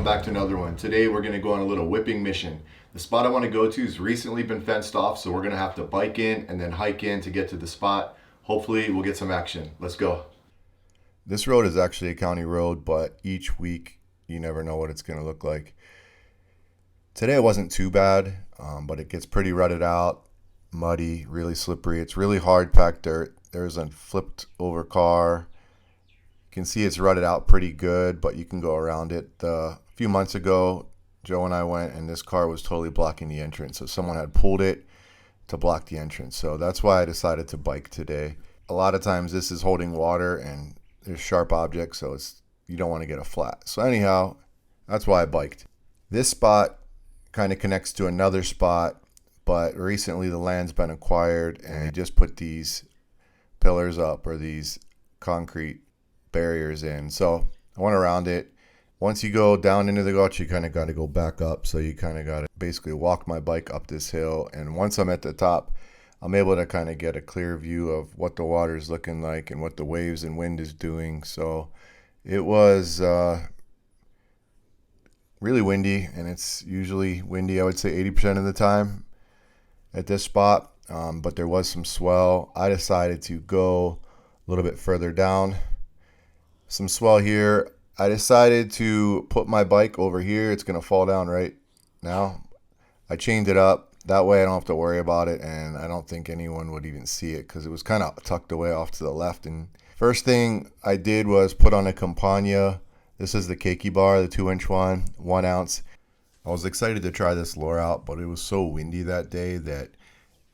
back to another one. Today we're going to go on a little whipping mission. The spot I want to go to has recently been fenced off, so we're going to have to bike in and then hike in to get to the spot. Hopefully we'll get some action. Let's go. This road is actually a county road, but each week you never know what it's going to look like. Today it wasn't too bad, but it gets pretty rutted out, muddy, really slippery. It's really hard packed dirt. There's a flipped over car. You can see it's rutted out pretty good, but you can go around it. A few months ago, Joe and I went, and this car was totally blocking the entrance. So someone had pulled it to block the entrance. So that's why I decided to bike today. A lot of times this is holding water, and there's sharp objects, so you don't want to get a flat. So anyhow, that's why I biked. This spot kind of connects to another spot, but recently the land's been acquired, and they just put these pillars up, or these concrete barriers in. So I went around it. Once you go down into the gulch, you kind of got to go back up. So you kind of got to basically walk my bike up this hill. And once I'm at the top, I'm able to kind of get a clear view of what the water is looking like and what the waves and wind is doing. So it was really windy, and it's usually windy, I would say 80% of the time at this spot. But there was some swell. I decided to go a little bit further down. Some swell here. I decided to put my bike over here. It's going to fall down right now. I chained it up. That way I don't have to worry about it, and I don't think anyone would even see it because it was kind of tucked away off to the left. And first thing I did was put on a Campania. This is the Keiki bar, the 2-inch one, 1 ounce. I was excited to try this lure out, but it was so windy that day that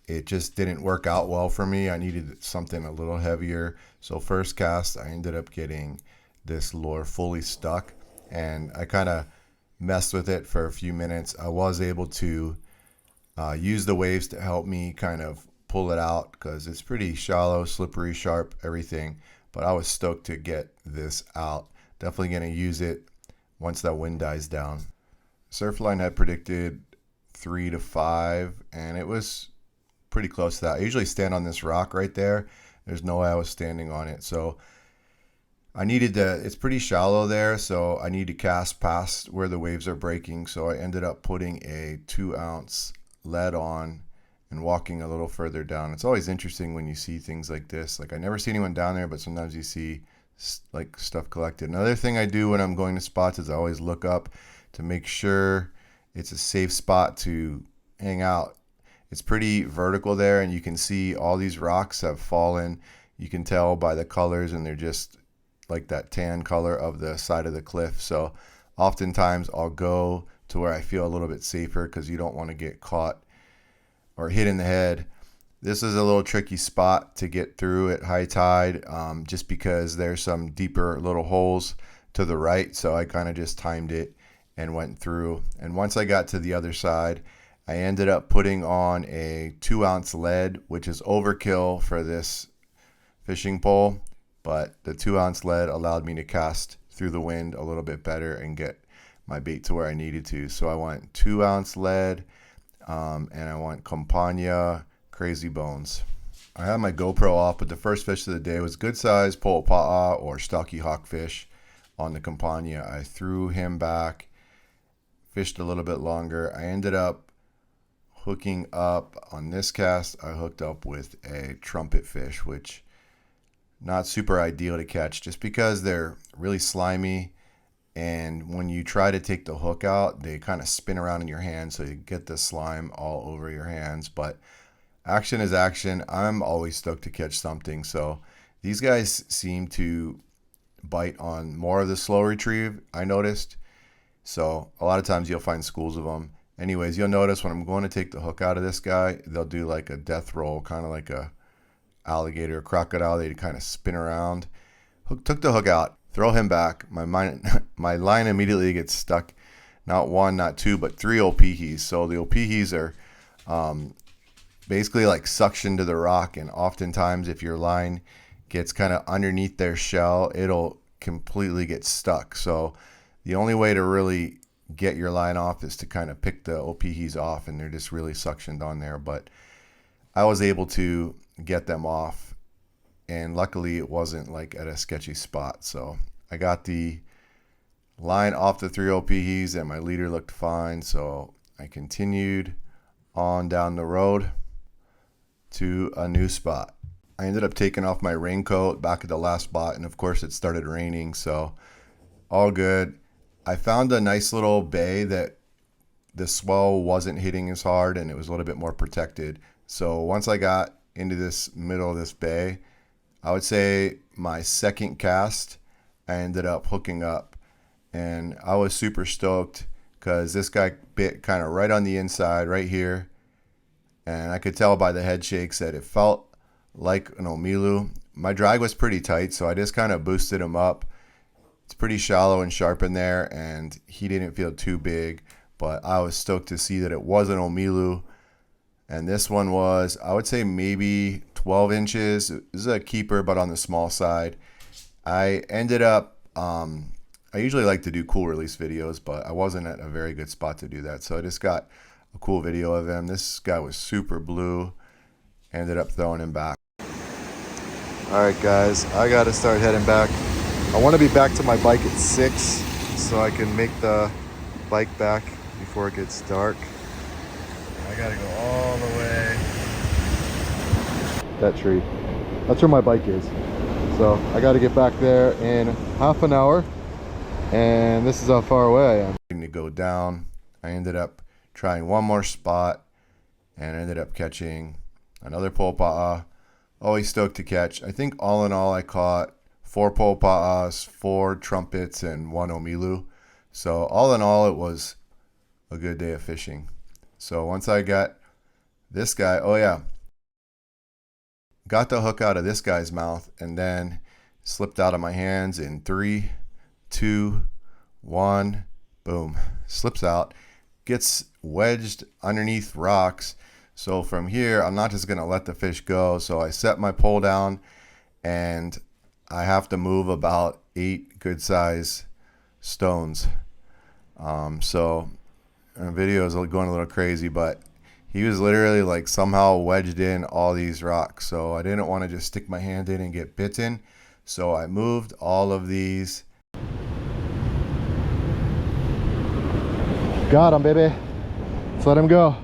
it just didn't work out well for me. I needed something a little heavier. So first cast, I ended up getting this lure fully stuck, and I kind of messed with it for a few minutes. I was able to use the waves to help me kind of pull it out because it's pretty shallow, slippery, sharp, everything. But I was stoked to get this out. Definitely going to use it once that wind dies down. Surfline had predicted 3 to 5, and it was pretty close to that. I usually stand on this rock right there. There's no way I was standing on it. So I needed to, it's pretty shallow there, so I need to cast past where the waves are breaking. So I ended up putting a 2-ounce lead on and walking a little further down. It's always interesting when you see things like this. Like, I never see anyone down there, but sometimes you see like stuff collected. Another thing I do when I'm going to spots is I always look up to make sure it's a safe spot to hang out. It's pretty vertical there, and you can see all these rocks have fallen. You can tell by the colors, and they're just like that tan color of the side of the cliff. So oftentimes I'll go to where I feel a little bit safer because you don't want to get caught or hit in the head. This is a little tricky spot to get through at high tide, just because there's some deeper little holes to the right. So I kind of just timed it and went through. And once I got to the other side, I ended up putting on a 2-ounce lead, which is overkill for this fishing pole. But the 2-ounce lead allowed me to cast through the wind a little bit better and get my bait to where I needed to. So I went 2-ounce lead, and I went Campania Crazy Bones. I had my GoPro off, but the first fish of the day was good size po'opa'a or stocky hawkfish on the Campania. I threw him back, fished a little bit longer. I ended up hooking up on this cast. I hooked up with a trumpet fish, which not super ideal to catch just because they're really slimy, and when you try to take the hook out, they kind of spin around in your hand, so you get the slime all over your hands. But action is action. I'm always stoked to catch something. So these guys seem to bite on more of the slow retrieve, I noticed. So a lot of times you'll find schools of them. Anyways, you'll notice when I'm going to take the hook out of this guy, they'll do like a death roll, kind of like a alligator or crocodile. They kind of spin around. Took the hook out, throw him back. My line immediately gets stuck. Not 1, not 2, but 3 opihis. So the opihis are basically like suction to the rock, and oftentimes if your line gets kind of underneath their shell, it'll completely get stuck. So the only way to really get your line off is to kind of pick the opihis off, and they're just really suctioned on there. But I was able to get them off, and luckily it wasn't like at a sketchy spot. So I got the line off the 3 OPs, and my leader looked fine. So I continued on down the road to a new spot. I ended up taking off my raincoat back at the last spot, and of course it started raining, so all good. I found a nice little bay that the swell wasn't hitting as hard and it was a little bit more protected. So once I got into this middle of this bay, I would say my second cast, I ended up hooking up, and I was super stoked because this guy bit kind of right on the inside right here, and I could tell by the head shakes that it felt like an Omilu. My drag was pretty tight, so I just kind of boosted him up. It's pretty shallow and sharp in there, and he didn't feel too big, but I was stoked to see that it was an Omilu. And this one was, I would say, maybe 12 inches. This is a keeper, but on the small side. I ended up, I usually like to do cool release videos, but I wasn't at a very good spot to do that. So I just got a cool video of him. This guy was super blue. Ended up throwing him back. All right, guys, I got to start heading back. I want to be back to my bike at 6 so I can make the bike back before it gets dark. I got to go all the way. That tree. That's where my bike is. So I got to get back there in half an hour. And this is how far away I am. To go down. I ended up trying one more spot and ended up catching another Polpa'a. Always stoked to catch. I think all in all I caught 4 Polpa'as, 4 trumpets, and 1 Omilu. So all in all it was a good day of fishing. So once I got this guy, oh yeah, got the hook out of this guy's mouth and then slipped out of my hands in 3, 2, 1, boom. Slips out, gets wedged underneath rocks. So from here, I'm not just going to let the fish go. So I set my pole down and I have to move about 8 good size stones. So the video is going a little crazy, but he was literally like somehow wedged in all these rocks. So I didn't want to just stick my hand in and get bitten. So I moved all of these. Got him, baby. Let's let him go.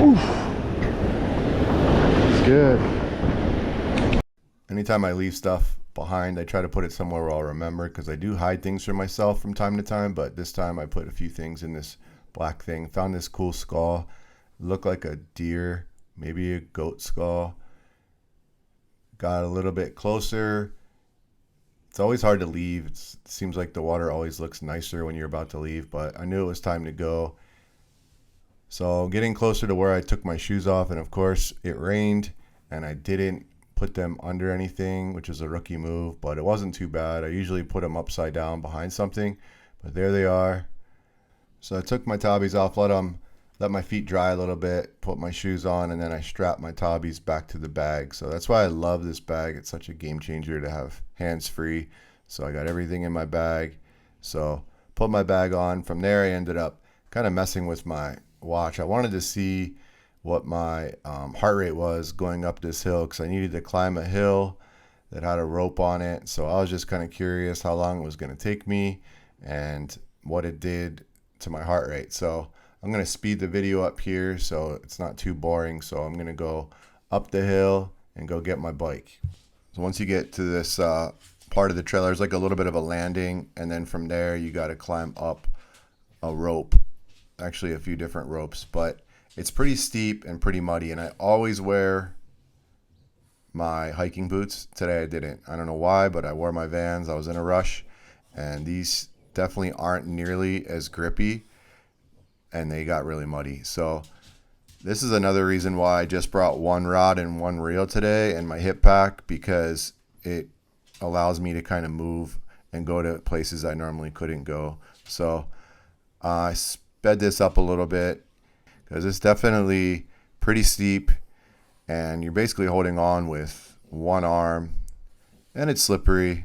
Oof. It's good. Anytime I leave stuff behind, I try to put it somewhere where I'll remember, because I do hide things from myself from time to time, but this time I put a few things in this black thing. Found this cool skull. Looked like a deer, maybe a goat skull. Got a little bit closer. It's always hard to leave. It seems like the water always looks nicer when you're about to leave, but I knew it was time to go. So getting closer to where I took my shoes off, and of course it rained and I didn't put them under anything, which is a rookie move, but it wasn't too bad. I usually put them upside down behind something, but there they are. So I took my Taubis off, let my feet dry a little bit, put my shoes on, and then I strapped my Taubis back to the bag. So that's why I love this bag. It's such a game changer to have hands free. So I got everything in my bag. So put my bag on. From there I ended up kind of messing with my watch. I wanted to see what my heart rate was going up this hill, because I needed to climb a hill that had a rope on it. So I was just kind of curious how long it was going to take me and what it did to my heart rate. So I'm going to speed the video up here so it's not too boring. So I'm going to go up the hill and go get my bike. So once you get to this part of the trail, there's like a little bit of a landing, and then from there you got to climb up a rope, actually a few different ropes, but it's pretty steep and pretty muddy, and I always wear my hiking boots. Today I didn't. I don't know why, but I wore my Vans. I was in a rush, and these definitely aren't nearly as grippy, and they got really muddy. So this is another reason why I just brought one rod and one reel today and my hip pack, because it allows me to kind of move and go to places I normally couldn't go. So I sped this up a little bit because it's definitely pretty steep, and you're basically holding on with one arm, and it's slippery,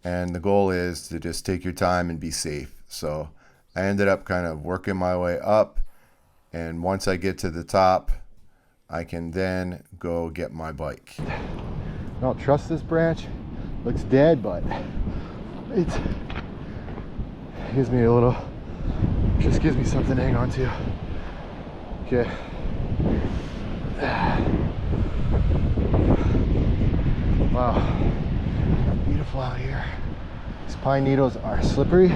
and the goal is to just take your time and be safe. So I ended up kind of working my way up, and once I get to the top, I can then go get my bike. don't trust this branch. Looks dead, but it gives me a little, just gives me something to hang on to. Okay. Wow, beautiful out here. These pine needles are slippery.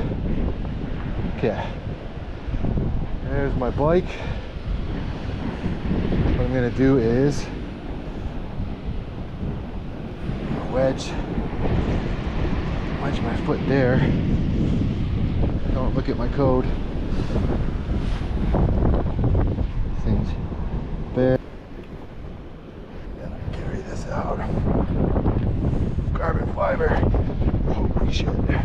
Okay, there's my bike. What I'm gonna do is wedge my foot there. Don't look at my code. Things there. Gotta carry this out. Carbon fiber. Holy shit. Okay.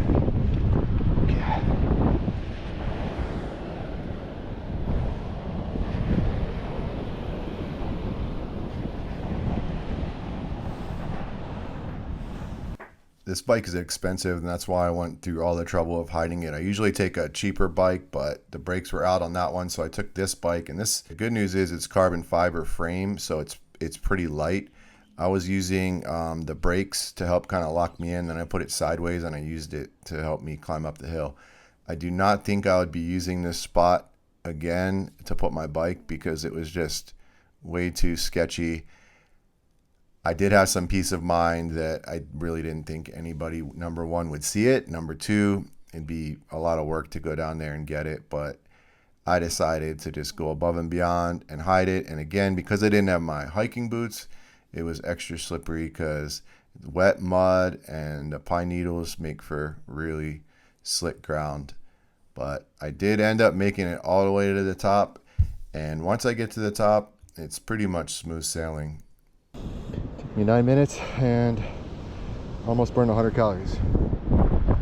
This bike is expensive, and that's why I went through all the trouble of hiding it. I usually take a cheaper bike, but the brakes were out on that one, so I took this bike. And this, the good news is it's carbon fiber frame, so it's pretty light. I was using the brakes to help kind of lock me in, then I put it sideways and I used it to help me climb up the hill. I do not think I would be using this spot again to put my bike because it was just way too sketchy. I did have some peace of mind that I really didn't think anybody, number one, would see it. Number two, it'd be a lot of work to go down there and get it. But I decided to just go above and beyond and hide it. And again, because I didn't have my hiking boots, it was extra slippery because wet mud and the pine needles make for really slick ground. But I did end up making it all the way to the top. And once I get to the top, it's pretty much smooth sailing. Took me 9 minutes and almost burned 100 calories.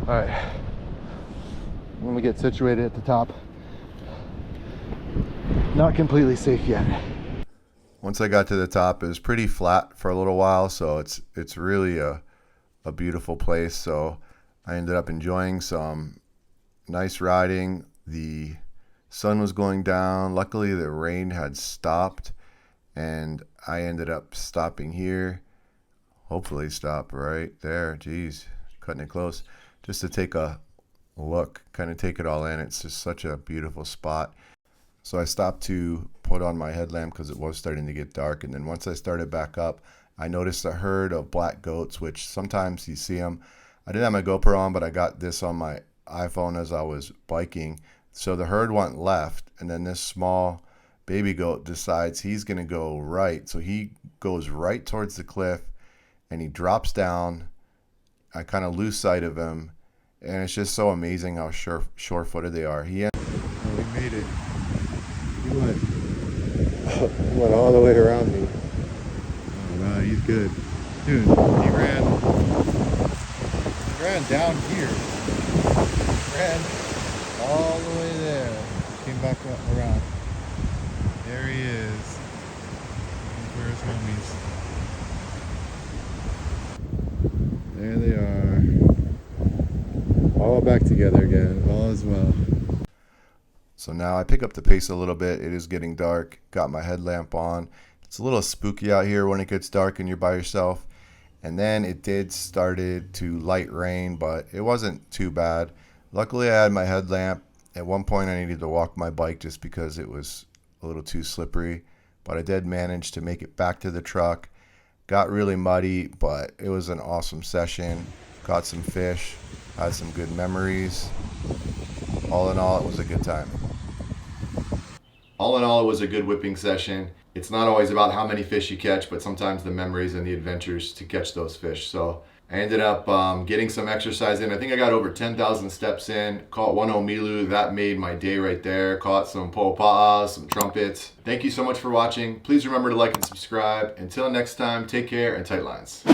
All right, when we get situated at the top, not completely safe yet. Once I got to the top, it was pretty flat for a little while, so it's really a beautiful place. So I ended up enjoying some nice riding. The sun was going down. Luckily, the rain had stopped, and I ended up stopping here. Hopefully stop right there. Geez, cutting it close. Just to take a look, kind of take it all in. It's just such a beautiful spot. So I stopped to put on my headlamp because it was starting to get dark. And then once I started back up, I noticed a herd of black goats, which sometimes you see them. I didn't have my GoPro on, but I got this on my iPhone as I was biking. So the herd went left, and then this small baby goat decides he's going to go right. So he goes right towards the cliff, and he drops down. I kind of lose sight of him, and it's just so amazing how sure-footed they are. We made it. He went all the way around me. Oh, wow, he's good. Dude, he ran down here. Ran all the way there. Came back up around. There he is. Where's homies? There they are. All back together again. All is well. So now I pick up the pace a little bit. It is getting dark. Got my headlamp on. It's a little spooky out here when it gets dark and you're by yourself. And then it did started to light rain, but it wasn't too bad. Luckily I had my headlamp. At one point I needed to walk my bike just because it was a little too slippery. But I did manage to make it back to the truck. Got really muddy, but it was an awesome session. Caught some fish. Had some good memories. All in all, it was a good time. All in all, it was a good whipping session. It's not always about how many fish you catch, but sometimes the memories and the adventures to catch those fish. So I ended up getting some exercise in. I think I got over 10,000 steps in. Caught one omilu. That made my day right there. Caught some po'opa'as, some trumpets. Thank you so much for watching. Please remember to like and subscribe. Until next time, take care and tight lines.